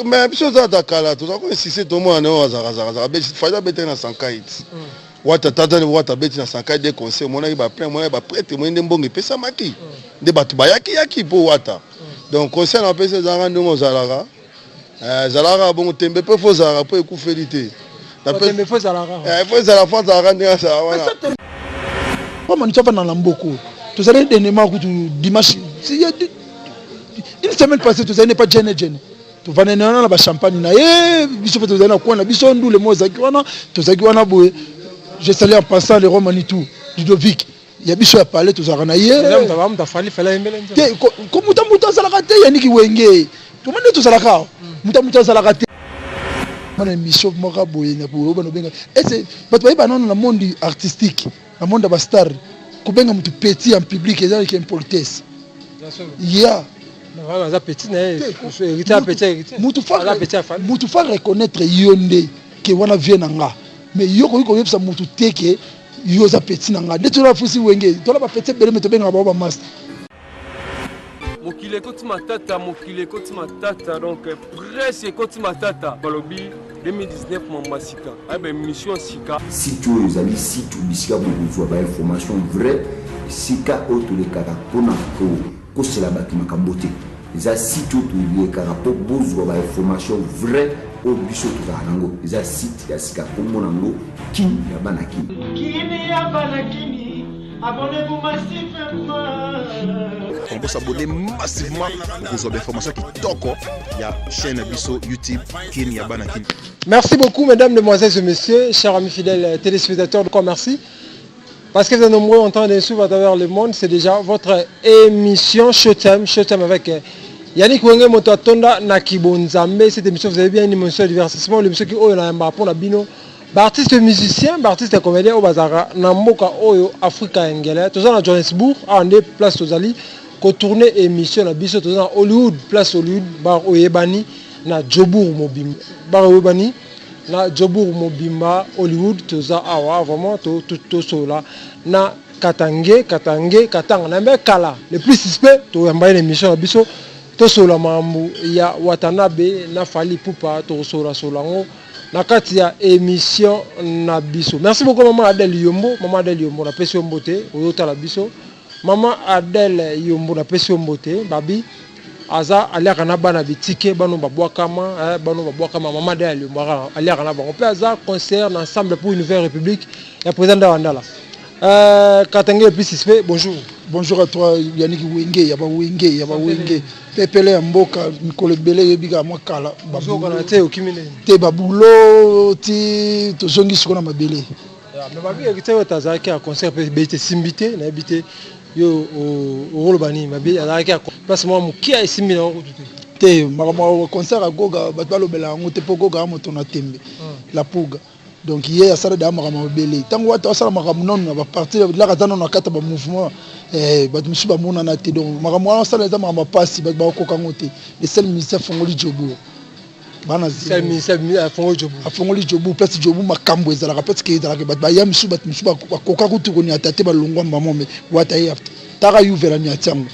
mais biso za takala to za ko insisté to mo na za be faida bete na sankait wata tata ne wata bete na sankait de conseil mo na ba plein mo ba prêtre mo ndembongi pesa maki de batu bayaki po wata donc conseil na pesa za ngando mo zalaka zalaka bon tembe pe fo zalaka po ekufélité na tembe fo zalaka fo zalaka fo zalaka ndinga sa wana comment tu vas dans l'amboko tu allez donner ma route dimanche une semaine passée tu n'es pas gêné tu vas dans la champagne na biso fait tu allez quoi na biso ndou le mots zakiwana tu zakiwana boye je salue en passant les Romanitou Ludovic il y a biso ya parler tu za na comme muta salaka te yaniki wenge tu mande tu salaka muta salaka te mon émission moko boye na boye bano benga et c'est bato ba non na monde artistique na monde ba star ko benga mutu petit en public et ça qui importance ya na za petit na hérité petit mutu fa reconnaître yonde que wana vient nga mais yoko yebsa mutu teke yo za petit na nga ndeto la fusi wenge to la ba petit bele meto benga ba master mokile koti matata donc presque koti matata balobi 2019 Mambasika abe mission sika site ezali site bisika bozwa ba information vraie sika auto le kaka pona ko sela batu makambote eza site auto le kaka po bozwa ba information vraie au biso to zanango eza site ya sika ko monango kini ya banakini abonnez-vous massivement. On peut s'abonner massivement pour vos informations qui toquent. Il y a chaîne Bisso YouTube Kini Yabanakin. Merci beaucoup mesdames, mesdemoiselles et messieurs, chers amis fidèles téléspectateurs. Encore merci. Parce que vous êtes nombreux en train de suivre à travers le monde, c'est déjà votre émission Showtime avec Yannick Wenge Motoatonda Nakibonzambe. Cette émission, vous avez bien une émission de divertissement, l'émission qui est en pour la bino. Artiste musicien, artiste comédien au bazara namboka oyo Africa engela tous en Johannesburg en place tozali ko tourner émission na biso tous en Hollywood place Hollywood bar oyebani na Jobour Mobimba bar oyebani na Jobour Mobimba Hollywood tous awa vraiment tout cela na Katanga na mbekala le plus suspect to yamba une émission na biso to sola mambu ya Watanabe na Fali Pupa to solango na kati ya émission na biso. Merci beaucoup maman Adèle Yombo na pesi mbote oyota la biso. Maman Adèle Yombo na pesi mbote babi aza aliaka na bana bitike bano babwaka maman Adèle Yombo aliaka na bango pe aza concert ensemble pour une nouvelle république ya président Wandala. Katanga plus suspect, bonjour. Bonjour à toi Yannick Wenge, yaba Wenge. Pepele mboka Nicole Bele yebiga mwakala. Bonjour kana te okimine. Te babulo ti to zongi siko na mabele. Mais babi ekite otazaki a concert pe bete simbité na bité yo o rolobani mabi azaki a place moi mukia esimbi na okututi. Te makamo concert a goga batalo bela ngote po goga moto na tembe. La puga. Donc hier à ça de makamo bele. Tango wata sala makamo non na ba partir la katano na kata ba mouvement bat musu ba mona na te donc makamo sala za makamo pasi ba ko kangote. Le seul ministère Fongoli Jobo. Bana seul ministère Fongoli Jobo. Fongoli Jobo peut Jobo makambo ezala peut que ezala ke ba ya musu ba ko kakutu ko ni atate ba longwa mama me wata ya tara yu vera ni atyango.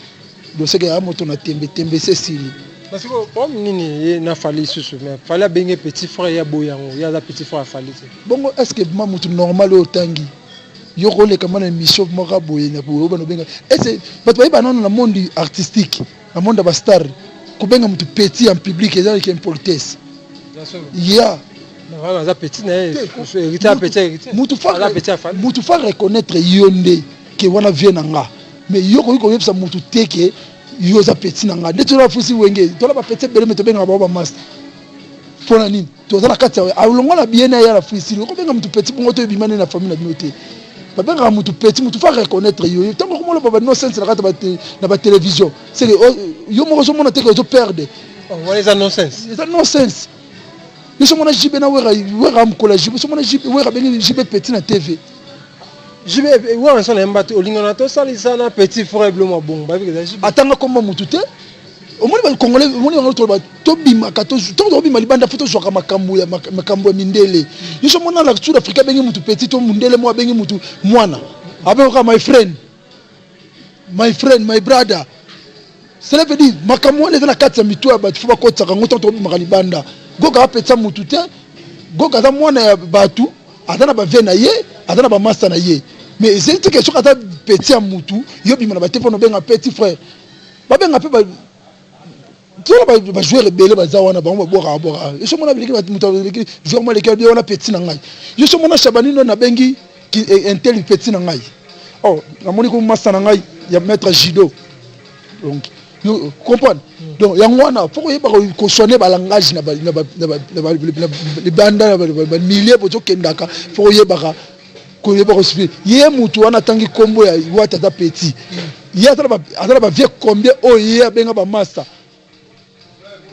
Donc c'est que ya moto na tembe c'est sili. Parce que comme nini na fali susu mais fallait benga petit frère ya boyango ya za petit frère fali. Bon est-ce que mamutu normal au tangi yo role comme une émission moko boye na boye bano benga et c'est bato ba non na monde artistique na monde ba star ko benga mutu petit en public et ça qui importance. Ya na za petit na hérité petit mutu fa reconnaître yonde que wana vient nga mais yoko yebsa mutu teke yo za petit na nga ndeto la fusi wenge to la ba petit bele meto benga ba master fona nini to za la kati a longola bien ya la fusi ko benga mutu petit bongo to bimane na famille na binote ba benga mutu petit mutu fa reconnaître yo tango ko mo ba no sense la kati na ba télévision c'est que yo mo so mona te ko to perdre on les nonsense c'est nonsense yo so mona jibe na wera mkola jibe so mona jibe wera benga jibe petit na TV. Je vais voir un son embate au lingonato salisana petit frère bleu bon ba atanga comme mutute au moins ba congolais au moins on trouve to bima kato to bima libanda photo zoka makambo ya mindele yiso mona la Sud Africa bengi mutu petit to mundele mo bengi mutu mwana abe ka my friend my brother cela veut dire makambo wana eza na kati ya mitu ya bato fo bakotaka ngo ntanto obimaka libanda goka apetisa mutu te goka aza mwana ya bato aza na bavie na ye aza na bamasta na ye mais ezali te ke soki aza peti ya mutu yo bima na bate mpo na obenga petit frère babenga mpe tona bajoueur ebele baza wana bango babwaka yo so mona bileki joueur mo eleki wana peti na ngai yo so mona Chabanino nabengi intel peti na ngai namoni ko masta na ngai ya maître judo donc you comprendre donc yango wana faut ko yeba ko soigner ba langage na les banda ba milieu bozo kendaka faut ko yeba ko suivre ye mutu wana tangi kombo ya wata da petit ye atala ba vie combien ye abenga ba master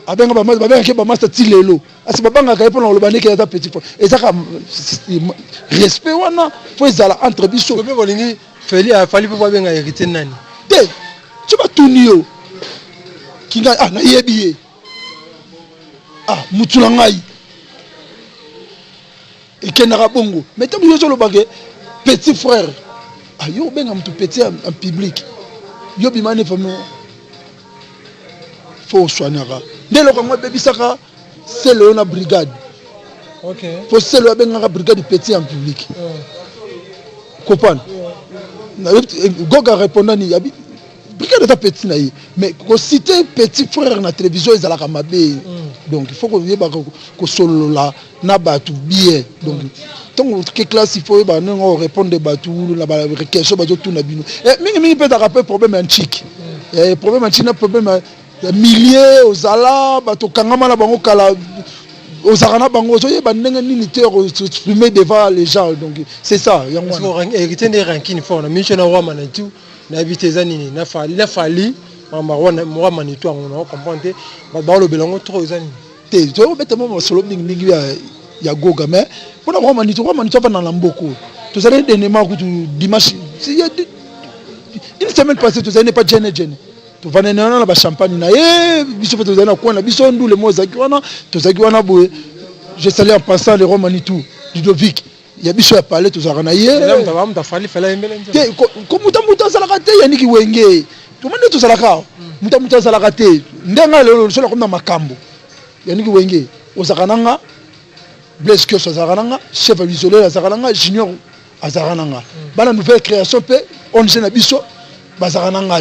abenga ba master tilelo asi babanga ka pour le banike ya petit frère ezaka respect wana faut ezala entre biso ko be bolingi fali po benga hérité nani te tu vas tunio kinga na yebi mutu na ngai ekendaka bongo mais tant que yo lobake petit frère yo benga mutu petit en public yo bimane famo faut soignera ndelo ko ngwa bebisaka c'est le na brigade OK faut c'est le benga brigade petit en public comprendre goga répondant ni yabi brigade ta petit na ye mais ko citer petit frère na télévision ezalaka mabe donc il faut que yeba ko solola na batu bien donc tant que classe il faut ba non répondre batu na ba question ba tout na bino mingi peut rappeler problème un chic problème un chic na problème milliers aux ala bato kangama na bango kala aux arana bango so yeba ndenge nini te s'exprimer devant les gens donc c'est ça yango hérité des rankings fort na mission na roi manitou na habité zanini na fali mwa manitou on comprendre ba lo belongo trop zanini te to beta mo solo mingi ya goga mais pona roi manitou va na mboko to ça dernièrement ku dimanche il y a une semaine passée to ça n'est pas gêné to va na ba champagne na biso to za na kona biso ndule mo za kiwana to za kiwana boye je salue en passant le roi manitou Ludovic ya biso ya parler to za na ye mta fali fela embele te ko muta salaka te yaniki wenge to mande to salaka muta salaka te ndenga lelo solo comme na makambo yaniki wenge ozakananga Blaise que ozakananga chef isolé ozakananga junior ozakananga bana nouvelle création pe on na biso bazakananga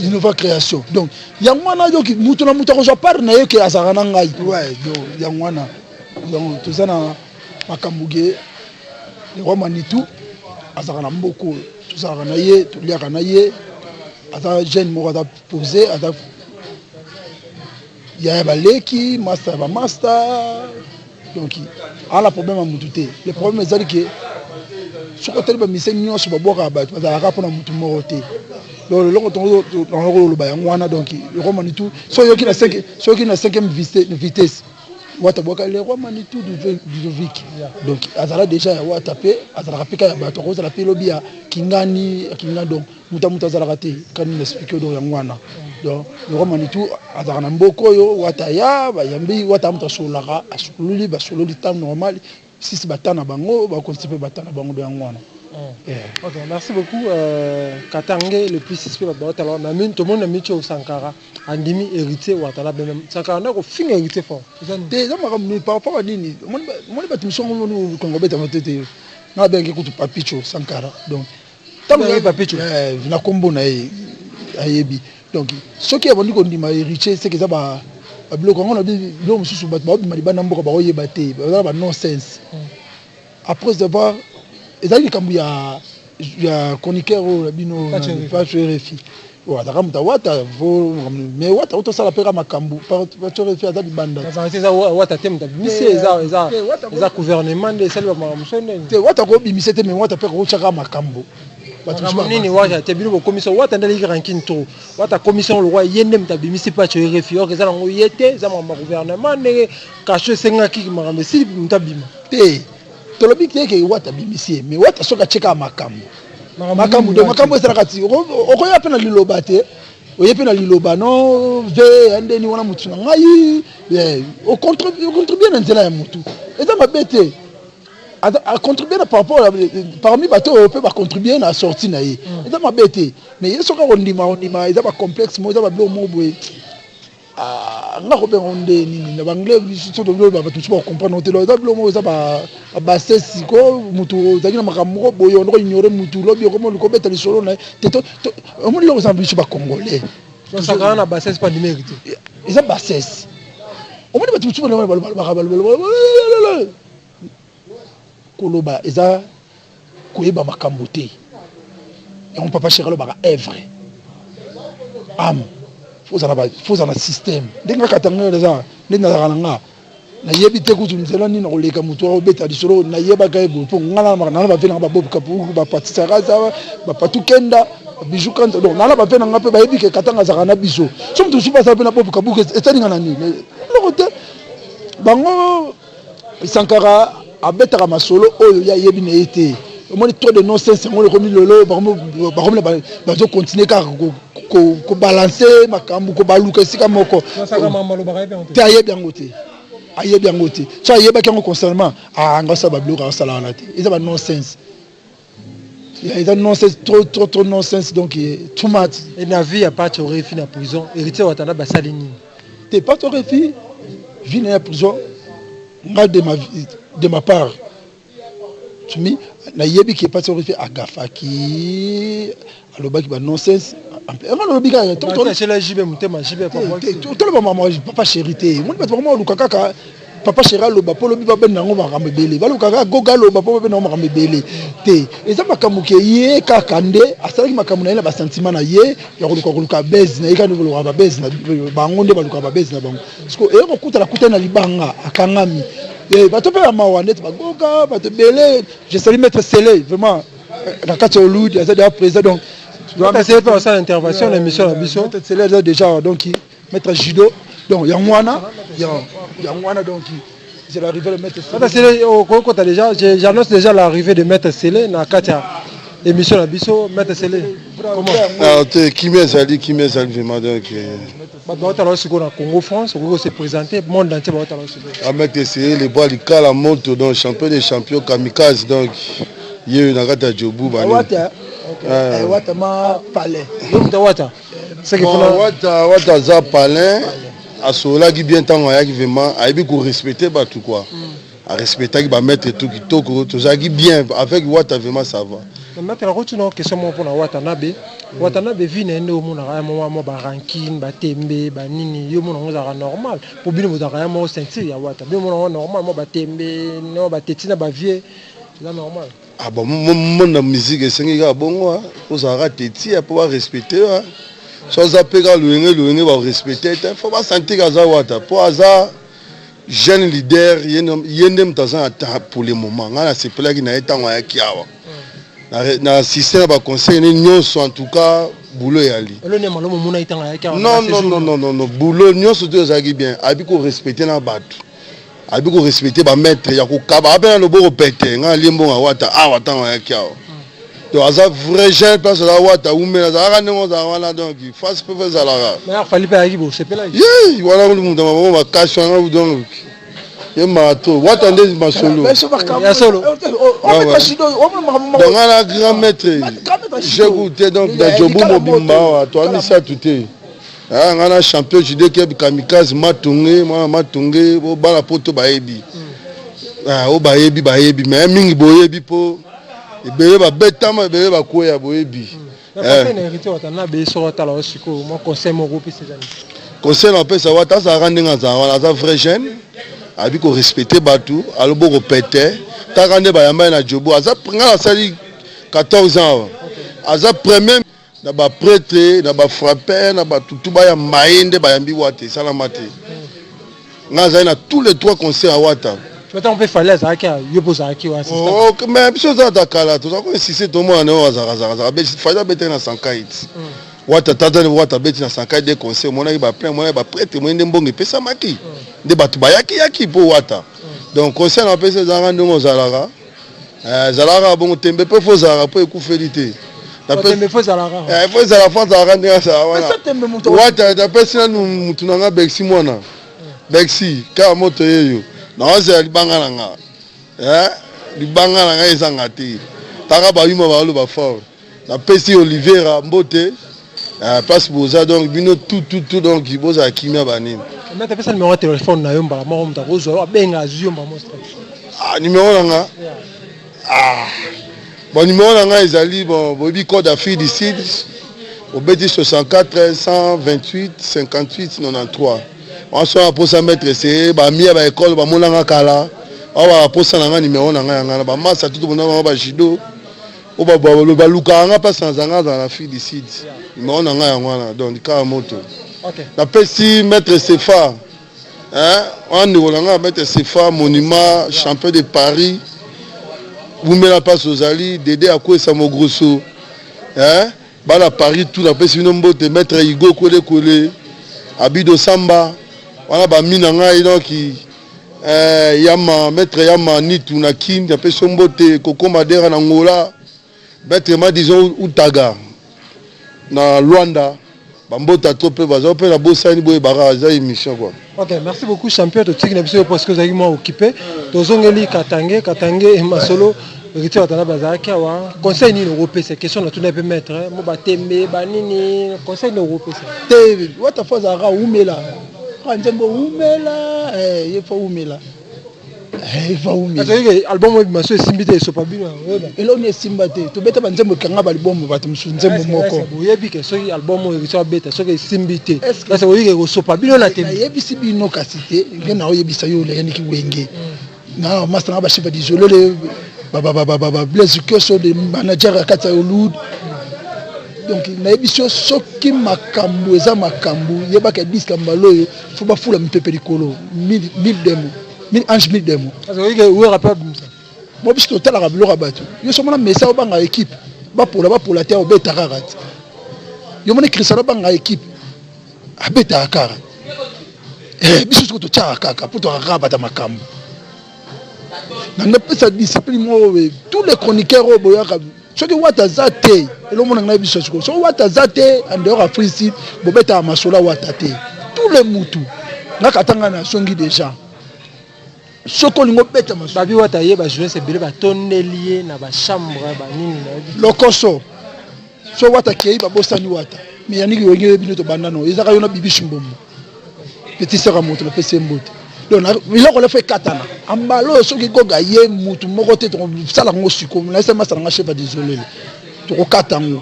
une nouvelle création donc yangwana yoki mutu na muta ko so par na yoki ozakananga ouais donc yangwana donc to zana makambuge le roi manitou azakana mboko tozalaka na ye toliaka na ye ata jeune moko ata posé ata ya baleki master ba master donc ala problème mutu te le problème ezali ke soko tali ba mise nyonso babwaka bato bazalaka mpona mutu moko te donc loko tongo loba yango wana donc le roi manitou soki na 5e vitesse wata boka le roi manitou du Vic donc azala déjà ya wata pe azala peka ya bato ko azala pe lobby ya kingani donc muta azala raté kan expliquer do yangwana donc le roi manitou azala na mboko yo wata ya ba yambi wata muta solaka asululi ba sololi temps normal si batana bango ba constiper batana bango do yangwana. Ok, merci beaucoup. Katange, le plus suspect, tout le monde a mis au Sankara, Andimi hérité ou Atala Benem. Sankara n'a aucun hérité fort. Des hommes, par rapport à Nini, moi, les bâtiments, nous, quand on va être, on a bien écouté Papicho, Sankara. Donc, tant que Papicho, na combo na yebi. Donc, ce qui est venu qu'on dit, ma hérité, c'est que ça va. Quand on a dit, l'homme sous le bâtiment, il m'a dit, bah, n'importe quoi, il batté, bah, non-sens. Après d'avoir. Et ça, il y a chroniqueur bino pas RFI. Wata kamta wata mais wata auto sala pera makambu pas RFI ada banda. Ça wata tem da bimisi eza gouvernement de selwa mamsone. Te wata ko bimisi te mais wata pera ko chaka makambu. Nini wata te bino commission wata ndali ranking trop. Wata commission le roi yende mta bimisi pas RFI o eza ngo yete za ma gouvernement ne caché senga ki makambe si mta bima. Te tolobi ke wata bimisi mais wata soka cheka makambu ezalaka ti okoya mpe na liloba te oye mpe na liloba no ve andeni wana mutu na ngai ocontribue na nzela ya mutu eza mabe te a contribué par rapport à parmi les bateaux européens va contribuer à la sortie na ye ça m'a bêté mais il soka on ndima ils ont un complexe moi ils ont un bloc mobile nga ko ben onde ni na banglais surtout de ba tout pour comprendre hôtel ils ont bloc moi ils ont ba sesi ko mutu zaki na makamoko boyo on ignorer mutu lobi ko mo ko beta lisolo na teto on mo lo zambi ba congolais ça quand na ba sesi pas numérique ils ont ba sesi on mo ba tout pour koloba eza koyeba makambo te et on papa chéri ba œuvre am faut un système denga katanga eza ndina nga na yebi te kutu nzela ni na koleka mutu wa beta disolo na yeba ka ebo po ngala na ba vena ba bob kapu ba patisara za ba patu kenda bijou quand donc na ba vena nga pe ba yebi ke katanga za na biso so mutu supa sa vena bob kapu ke etani na ni le côté bango Sankara abetaka masolo oyo ya yebi na été au moins trop de nonsense on le remis lolo ba zo continuer car ko balancer makambu ko baluka sika moko ça mamalo ba yebi te ayebi angote ayebi angote so ayeba kango concernant anga sa ba bloka sala na te eza ba nonsense il y a nonsense trop nonsense donc too much et na vie à part au refi na prison héritier watana ba salini t'es pas au refi vie na prison nga de ma part tu me na yebi qui est pas sur agafaki alobaki ba nonsense on lobi ka to chez la jibe mutema jibe pas maman papa chérité mon pas vraiment lukaka papa chéra loba polo bi ba ben nango ba kambebele ba lukaka goga loba polo ben nango ba kambebele te eza makambo ke ye kaka nde asalaki makambo na ye ba sentiment na ye ya koluka base na ye ka niveau ba base na bango nde ba luka ba base na bango parce que e ko kuta na libanga akangami bato pe mawa net bagoga bato belé je salue maître Sélé vraiment la carte au loup il a présent donc c'est pas ça l'intervention l'émission la biso maître Sélé déjà donc maître judo donc yangwana donc c'est l'arrivée de maître Sélé maître Sélé au côté déjà j'annonce déjà l'arrivée de maître Sélé na carte émission la biso maître Sélé comment ah qui m'est vraiment donc bato alors siko na Congo France on se présenter monde entier bato alors siko Ahmed Sélé les bois du la moto donc champion des champions kamikaze donc yé na kata jobu bani wata wata ma palais wata c'est que wata za palais asola qui bien tant ya qui vraiment aibi ko respecter ba tout quoi à respecter qui ba mettre tout qui toko tout ça qui bien avec wata vraiment ça va maître la route non question pour na Watanabe vine ndo mona ga mo ba ranking ba tembe ba nini yo mona ngozaka normal pour bino mozaka mo sentir ya wata bino mona normal mo ba tembe no ba tetina ba vie là normal ah bon mon musique esengi ka bongo ozaka teti ya pouvoir respecter so za pega luenge ba respecter il faut pas sentir ka za wata pour aza jeune leader yende mtaza pour le moment ngana se pela ki na etango ya kiawa na système ba conseil ni nyonso en tout cas boulot yali non boulot nyonso to ezaki bien abi ko respecter na bato abi ko respecter ba maître ya ko kaba apena no boko pete nga limbo nga wata wata ya kiao to aza vrai jeune place la wata umela za ka nengo za wana donc face peut faire la mais fali pa yibo c'est pela yi wala mu ndama ba kasho nga donc mato wata ndezi masolo ya solo donc la grand maître j'ai goûté donc dans jobu mobimba to amisa tuté ngana champion judo ke kamikaze matunge bo bala poto bayebi o bayebi mais mingi boyebi po ebele ba betama ebele ba koya boyebi conseil na pesa wata za randinga za wana za vrai jeune abi ko respecter batu alobo ko péter takande ba yamba na jobo aza ngala sali 14 ans aza premier na ba prêtre na ba frappeur na ba tutu ba ya maende ba yambi wate sala mate ngaza na tous les trois conseils à wata peut-être on peut falaise à qui yo posa qui wa assistant oh mais biso za takala to za ko insisté to mo na za be faida bete na sankait wata tata ne wata beti na sankait des conseils mona ba plein mona ba prêtre mo ndembonge pesa maki de batu bayaki po wata donc conseil na pesa za rando zalaka zalaka bon tembe pe fo zalaka po ekufeli na tembe fo zalaka fo zalaka fa zalaka ndinga sa wana wata da pesa na mutu na bexi mona bexi ka moto yeyo na oza libanga nga libanga na ngai ezanga te taka bayuma baloba fort napesi Oliviera Mbote place boza donc bino tout donc boza kimia banini mais tu as fait numéro de téléphone na yomba moko mutakozo benga aziyomba monstre numéro nanga bon numéro nanga ezali bon bobi code Afrique du Sud au bêtis 64 128 58 93 on soit pour ça mettre c'est ba mia ba école ba monanga kala awa pour ça nanga numéro nanga yanga ba massa tout monde ba judo o ba ba luka nga pas sans anga dans la fille du Sud numéro nanga yanga donc ka moto OK la pesi maître Sefa on nous mettre Sefa monument champion de Paris vous mettez la passe aux alliés Dédé à quoi ça mon grosso bala Paris tout la pesi nombo te maître Igo Kole Abido Samba voilà ba minanga donc yama maître yama nitu na kin ya pesi mbote Koko Madera na Ngola maître ma disons Utaga na Luanda bambota to pe bazo pe na bosani boye baraza émission quoi. OK, merci beaucoup champion de Tigre Nabiso parce que vous avez moi occupé. Tozongeli Katange et Masolo Rito atana bazaki wa conseil ni européen c'est question na tout na peut mettre mo batembe banini conseil ni européen te wata faza ra umela kanjembo umela il faut umela il faut umela parce que album Maso simbité so pas bien et là on est simbate to beta banzembo kanga ba album batum sunzembo moko yebi ke so album Rito beta so ke simbité là c'est oui que so pas bien na tembe yebi sibino kasite ngena oyebisa yo le yani ki wenge na master na ba chef d'isolo Blaise que sont des managers à Katsaoulud. Donc, na émission soki makambo eza makambo yeba ka disque mbaloyo faut ba fula mpepe likolo 1000 demo 1000 ange 1000 demo parce que oui rappeur ça moi biso total la biloko bato yo somona message banga équipe ba pour la terre obeta karat yo mona Cristiano banga équipe abeta kara biso to tchaka kaka pour to rabata makambo. Dans sa discipline, tous les chroniqueurs ceux qui voient Zate, et le monde a vu ce que ceux qui voient Zate, en dehors à Frisi, Bobeta Masola Watate, tous les moutou, n'a qu'à Tangana Songi déjà. Ceux qui ont bête à Masola. Babi Wataye, jouer c'est belé, tonnelier, na ba chambre, nini. Le Koso, ceux qui Watake, Babosani Wata, mais Yannick Wenge Binoto Bandano, ils ont eu Bibi Chimbombo. Petit sœur à monter, le PC Mbote. Donc, il a fait katana. Ambalo, ceux qui ont gagné, moutou, mokote, ça l'a reçu comme là, c'est ma chef à désolé. Tu as katana.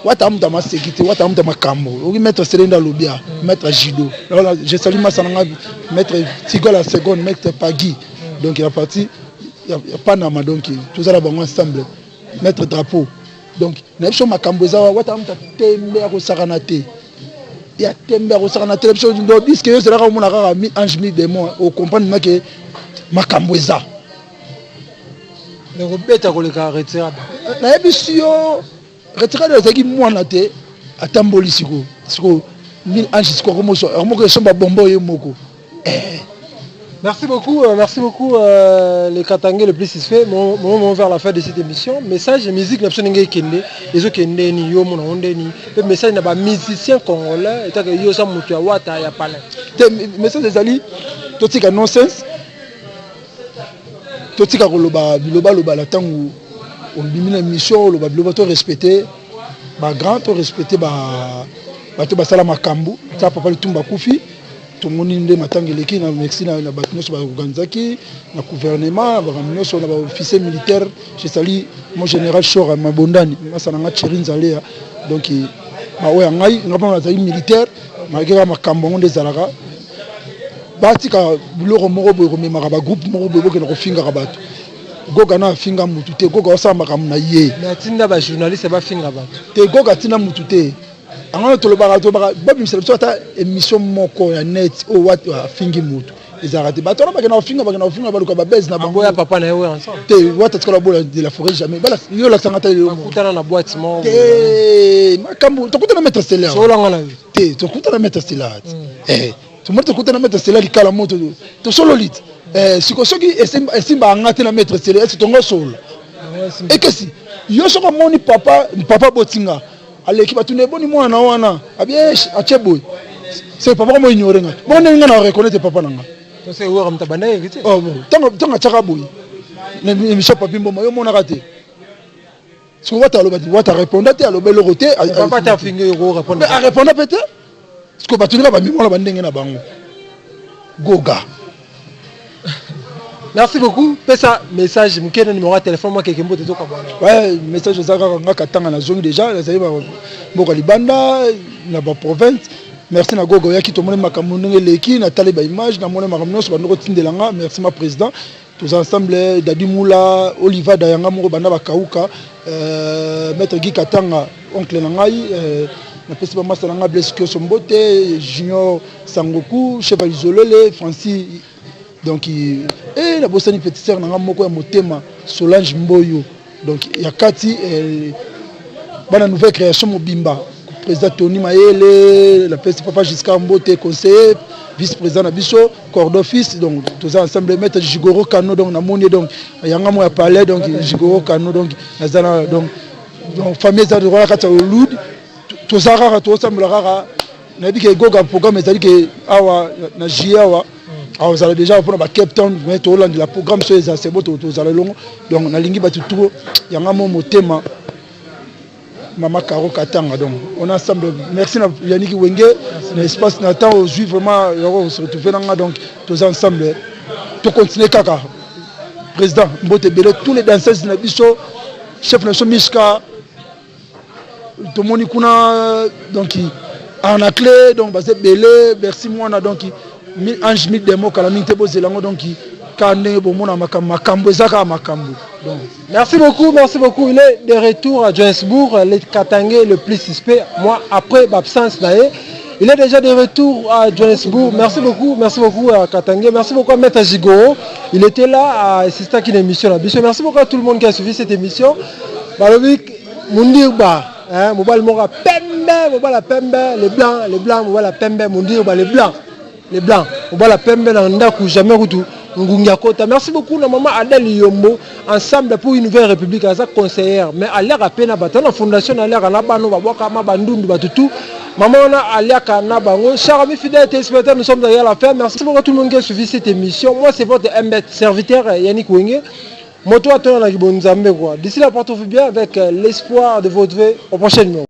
Watam dans ma sécurité, watam dans ma cambo. Oui, mettre Séléna Lobia, mettre Jido. Je salue ma sananga, mettre Tigo la seconde, mettre Pagui. Donc, il a parti, il y a Panama, donc, tout ça là, ensemble. Mettre drapeau. Donc, il y a ma cambo, watam ta tembe à Saranate. Il y a tembe à Saranate, il y a disque, il y a un ange mis des mots, au comprendre que ma cambo. Donc, bête à quoi retiré. Na émission retiré de zaki mwana te atamboli siko siko 1000 anges siko comme ça moko somba bombo ye moko. Merci beaucoup les Katangais le plus satisfait moment vers la fin de cette émission message musique na sonenge kende ezo kende ni yo mona onde ni le message na ba musicien congolais eta que yo sa mutu ya wata ya pala te message ezali totika nonsense totika koloba biloba la tangu on bimina mission le biloba to respecter ba grand to respecter ba to basala makambu ta papa litumba kufi to moni nde matangeleki na merci na batnoso ba organizaki na gouvernement ba raminoso na ba officier militaire je salue mon général Chora Mabondani masana nga Chirinzalea donc ba oya ngai ngapa na zali militaire malgré makambo nde zalaka batika biloko moko boye komemaka ba groupe moko boye bokena kofinga bato goga na finga mutu te goga osamba kamuna ye na tinda ba journaliste ba finga bato te goga tina mutu te angana tolobaka babimisa biso ata émission moko ya net o wat fingi mutu ezalaka te bato wana bakena kofinga baluka babese na bango ya papa na yewe ensemble te wata tikala bola de la forêt jamais bala yo lakisanga ta yo kutana na boîte mo te makambo tokutana maître stellaire solanga na te tokutana maître stellaire tout le monde tokutana maître stellaire likala moto to solo lit sikosoki esimba angate na maître stellaire c'est tongo solo et que si yo soko moni papa botinga aleki batune boni mwana wana abie acheboy c'est papa comme ignorer nga bon nga na reconnaître papa nanga to c'est wora mtabana hérité oh bon tanga chaka boy émission Papi Mboma yo mona raté. Ce qu'on va te répondre à l'obel roté. Papa t'a fini répondre. Mais à répondre peut-être. Ce qu'on va te dire là la bandenge na bango. Goga. Merci beaucoup. Pesa message mukena numéro de téléphone moi quelqu'un mbote to kabana. Ouais, message zaka ngaka tanga na zone déjà, les amis boka libanda na ba province. Merci na gogo yaki to mona makambo ndenge leki na tali ba image na mona makambo so bandoko tindelanga. Merci ma président. Tous ensemble Dadi Moula, Oliva Dayanga moko banda bakauka, maître Guy Katanga oncle nangai na pesi ba masa nanga Blaise Sombote, Junior Sangoku, chef Isolele, Francis donc et la bossani petite sœur nanga moko ya motema Solange Mboyo. Donc il y a Kati bana nouvelle création mobimba. Président Tony Mayele, la pesi papa Giscard Mbote conseiller vice-président Nabiso, corps d'office, donc tous ensemble mettre Jigoro Kano, donc na moni donc yanga mo ya palais donc Jigoro Kano donc nazana donc famille za de roi kata Loud, tous rara tous ensemble rara na bi ke goga programme ezali ke awa na jiawa awa za déjà pour ba Cape Town mais to Hollande la programme sur les assez beau tous ala longo donc na lingi ba tout yanga mo motema Maman Caro Katanga donc on a ensemble merci na Yannick Wenge l'espace n'attend aux juifs vraiment on se retrouver là donc tous ensemble tout continuer kaka président Mbote Bele tous les danseuses na biso chef nation Mishka tout le monde kuna donc en a clé donc basé Bele merci moi on a donc ange mille demo calamité bozelango donc merci beaucoup. Il est de retour à Johannesburg, le Katangé le plus suspect. Moi, après l'absence, il est déjà de retour à Johannesburg. Merci beaucoup à Katangé. Merci beaucoup à Maître Jigoro. Il était là à assister à une émission. Merci beaucoup à tout le monde qui a suivi cette émission. Balobik, Mundirba, Mobile Mora, Pembe, Mobile Pembe, les blancs, Mobile Pembe, Mundirba, les blancs, Mobile Pembe, Nandaku, jamais retour. Merci beaucoup à maman Adèle Yombo, ensemble pour une nouvelle république, à sa conseillère. Mais à l'air à peine à la fondation, à l'air à la bano, à ma bandou, tout. Maman a l'air à la bango. Chers amis fidèles téléspectateurs, nous sommes derrière la fin. Merci beaucoup à tout le monde qui a suivi cette émission. Moi, c'est votre serviteur Yannick Wenge. Moto à toi, on a dit bon Zambé quoi. D'ici là, portez-vous bien avec l'espoir de votre vie. Au prochain numéro.